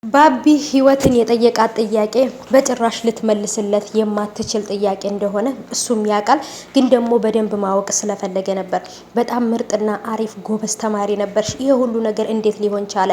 ባቢ ህይወትን የጠየቃት ጥያቄ በጭራሽ ልትመልስለት የማትችል ጥያቄ እንደሆነ እሱም ያውቃል። ግን ደግሞ በደንብ ማወቅ ስለፈለገ ነበር። በጣም ምርጥና አሪፍ ጎበዝ ተማሪ ነበርሽ። ይሄ ሁሉ ነገር እንዴት ሊሆን ቻለ?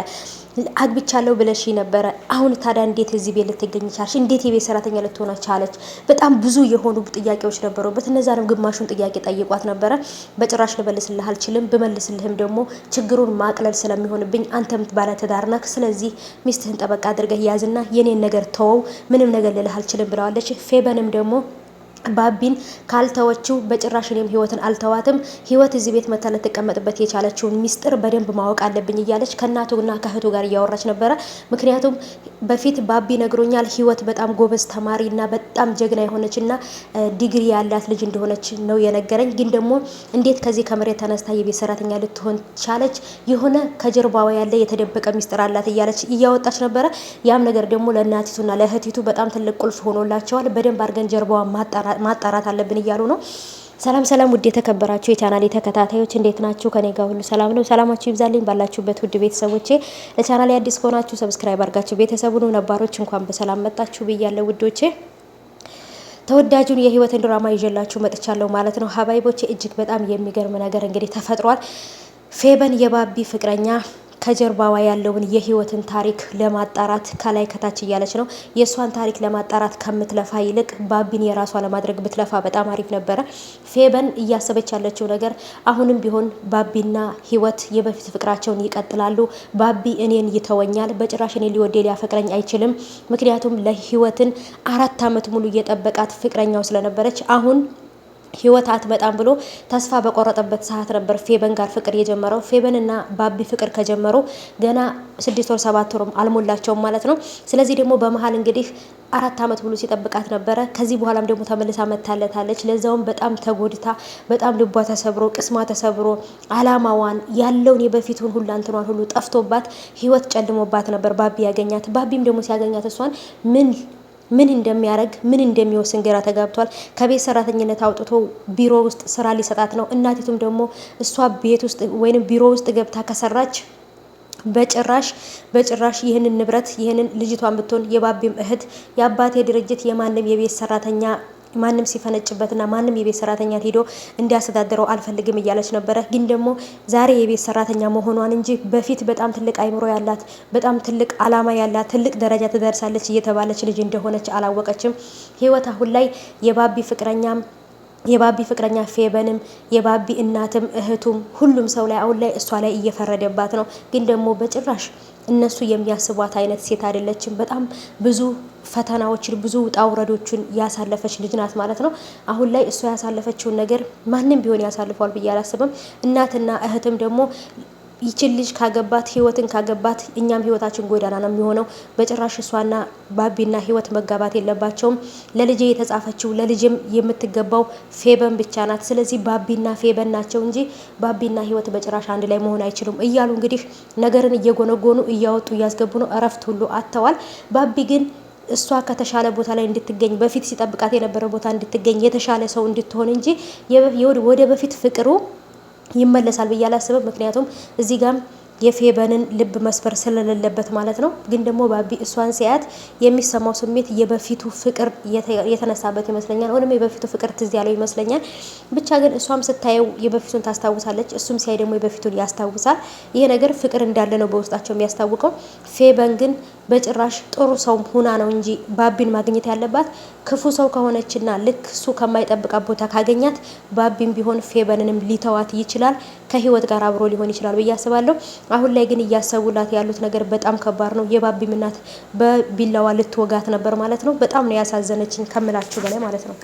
አግብቻለሁ ብለሽ ነበረ። አሁን ታዲያ እንዴት እዚህ ቤት ልትገኝ ቻለሽ? እንዴት የቤት ሰራተኛ ልትሆን ቻለች? በጣም ብዙ የሆኑ ጥያቄዎች ነበሩበት። እነዛንም ግማሹን ጥያቄ ጠይቋት ነበረ። በጭራሽ ልመልስልህ አልችልም። ብመልስልህም ደግሞ ችግሩን ማቅለል ስለሚሆንብኝ አንተም ባለትዳር ነህ። ስለዚህ ሚስትህን ጠበቃ አድርገህ ያዝና የኔን ነገር ተወው፣ ምንም ነገር ልልህ አልችልም ብለዋለች። ፌበንም ደግሞ ባቢን ካልተወችው በጭራሽ እኔም ህይወትን አልተዋትም። ህይወት እዚህ ቤት መታ ልትቀመጥበት የቻለችውን ሚስጥር በደንብ ማወቅ አለብኝ እያለች ከእናቱና ከእህቱ ጋር እያወራች ነበረ። ምክንያቱም በፊት ባቢ ነግሮኛል፣ ህይወት በጣም ጎበዝ ተማሪና በጣም ጀግና የሆነችና ዲግሪ ያላት ልጅ እንደሆነች ነው የነገረኝ። ግን ደግሞ እንዴት ከዚህ ከመሬት ተነስታ የቤት ሰራተኛ ልትሆን ቻለች? የሆነ ከጀርባዋ ያለ የተደበቀ ሚስጥር አላት እያለች እያወጣች ነበረ። ያም ነገር ደግሞ ለእናቲቱና ለእህቲቱ በጣም ትልቅ ቁልፍ ሆኖላቸዋል። በደንብ አድርገን ጀርባዋ ማጣራት አለብን እያሉ ነው። ሰላም ሰላም፣ ውድ የተከበራችሁ የቻናሌ ተከታታዮች እንዴት ናችሁ? ከኔ ጋር ሁሉ ሰላም ነው። ሰላማችሁ ይብዛልኝ ባላችሁበት ውድ ቤተሰቦቼ። ለቻናሌ አዲስ ከሆናችሁ ሰብስክራይብ አድርጋችሁ ቤተሰቡን ነባሮች እንኳን በሰላም መጣችሁ ብያለሁ ውዶቼ። ተወዳጁን የህይወትን ድራማ ይዤላችሁ መጥቻለሁ ማለት ነው ሀባይቦቼ። እጅግ በጣም የሚገርም ነገር እንግዲህ ተፈጥሯል። ፌበን የባቢ ፍቅረኛ ከጀርባዋ ያለውን የህይወትን ታሪክ ለማጣራት ከላይ ከታች እያለች ነው። የእሷን ታሪክ ለማጣራት ከምትለፋ ይልቅ ባቢን የራሷ ለማድረግ ብትለፋ በጣም አሪፍ ነበረ። ፌበን እያሰበች ያለችው ነገር አሁንም ቢሆን ባቢና ህይወት የበፊት ፍቅራቸውን ይቀጥላሉ። ባቢ እኔን ይተወኛል፣ በጭራሽ እኔን ሊወዴ ሊያፈቅረኝ አይችልም። ምክንያቱም ለህይወትን 4 ዓመት ሙሉ እየጠበቃት ፍቅረኛው ስለነበረች አሁን ህይወት አትመጣም ብሎ ተስፋ በቆረጠበት ሰዓት ነበር ፌበን ጋር ፍቅር የጀመረው። ፌበን እና ባቢ ፍቅር ከጀመሩ ገና 6 ወር 7 ወር አልሞላቸውም ማለት ነው። ስለዚህ ደግሞ በመሀል እንግዲህ 4 ዓመት ሙሉ ሲጠብቃት ነበረ። ከዚህ በኋላም ደግሞ ተመልሳ መታለታለች። ለዛውም በጣም ተጎድታ፣ በጣም ልቧ ተሰብሮ፣ ቅስሟ ተሰብሮ፣ አላማዋን ያለውን የበፊቱን ሁሉ አንትኗን ሁሉ ጠፍቶባት ህይወት ጨልሞባት ነበር ባቢ ያገኛት። ባቢም ደግሞ ሲያገኛት እሷን ምን እንደሚያደርግ ምን እንደሚወስን ግራ ተጋብቷል። ከቤት ሰራተኝነት አውጥቶ ቢሮ ውስጥ ስራ ሊሰጣት ነው። እናቲቱም ደግሞ እሷ ቤት ውስጥ ወይንም ቢሮ ውስጥ ገብታ ከሰራች በጭራሽ ይህንን ንብረት ይህንን ልጅቷን ብትሆን የባቢም እህት የአባቴ ድርጅት የማንም የቤት ሰራተኛ ማንም ሲፈነጭበትና ማንም የቤት ሰራተኛ ሄዶ እንዲያስተዳድረው አልፈልግም እያለች ነበረ። ግን ደግሞ ዛሬ የቤት ሰራተኛ መሆኗን እንጂ በፊት በጣም ትልቅ አይምሮ ያላት በጣም ትልቅ አላማ ያላት ትልቅ ደረጃ ትደርሳለች እየተባለች ልጅ እንደሆነች አላወቀችም። ህይወት አሁን ላይ የባቢ ፍቅረኛ ፌበንም የባቢ እናትም እህቱም ሁሉም ሰው ላይ አሁን ላይ እሷ ላይ እየፈረደባት ነው። ግን ደግሞ በጭራሽ እነሱ የሚያስቧት አይነት ሴት አይደለችም። በጣም ብዙ ፈተናዎችን ብዙ ውጣ ውረዶችን ያሳለፈች ልጅ ናት ማለት ነው። አሁን ላይ እሷ ያሳለፈችውን ነገር ማንም ቢሆን ያሳልፈዋል ብዬ አላስብም። እናትና እህትም ደግሞ ይችን ልጅ ካገባት ህይወትን ካገባት እኛም ህይወታችን ጎዳና ነው የሚሆነው። በጭራሽ እሷና ባቢና ህይወት መጋባት የለባቸውም። ለልጄ የተጻፈችው ለልጅም የምትገባው ፌበን ብቻ ናት። ስለዚህ ባቢና ፌበን ናቸው እንጂ ባቢና ህይወት በጭራሽ አንድ ላይ መሆን አይችሉም እያሉ እንግዲህ ነገርን እየጎነጎኑ እያወጡ እያስገቡ ነው። እረፍት ሁሉ አጥተዋል። ባቢ ግን እሷ ከተሻለ ቦታ ላይ እንድትገኝ በፊት ሲጠብቃት የነበረ ቦታ እንድትገኝ የተሻለ ሰው እንድትሆን እንጂ ወደ በፊት ፍቅሩ ይመለሳል ብዬ አላስብም። ምክንያቱም እዚህ ጋም የፌበንን ልብ መስበር ስለሌለበት ማለት ነው። ግን ደግሞ ባቢ እሷን ሲያያት የሚሰማው ስሜት የበፊቱ ፍቅር የተነሳበት ይመስለኛል። ወይም የበፊቱ ፍቅር ትዝ ያለው ይመስለኛል። ብቻ ግን እሷም ስታየው የበፊቱን ታስታውሳለች፣ እሱም ሲያይ ደግሞ የበፊቱን ያስታውሳል። ይሄ ነገር ፍቅር እንዳለ ነው በውስጣቸው የሚያስታውቀው። ፌበን ግን በጭራሽ ጥሩ ሰው ሁና ነው እንጂ ባቢን ማግኘት ያለባት ክፉ ሰው ከሆነችና ልክ እሱ ከማይጠብቃት ቦታ ካገኛት ባቢም ቢሆን ፌበንንም ሊተዋት ይችላል። ከህይወት ጋር አብሮ ሊሆን ይችላል ብዬ አስባለሁ። አሁን ላይ ግን እያሰቡላት ያሉት ነገር በጣም ከባድ ነው። የባቢም እናት በቢላዋ ልትወጋት ነበር ማለት ነው። በጣም ነው ያሳዘነችኝ ከምላችሁ በላይ ማለት ነው።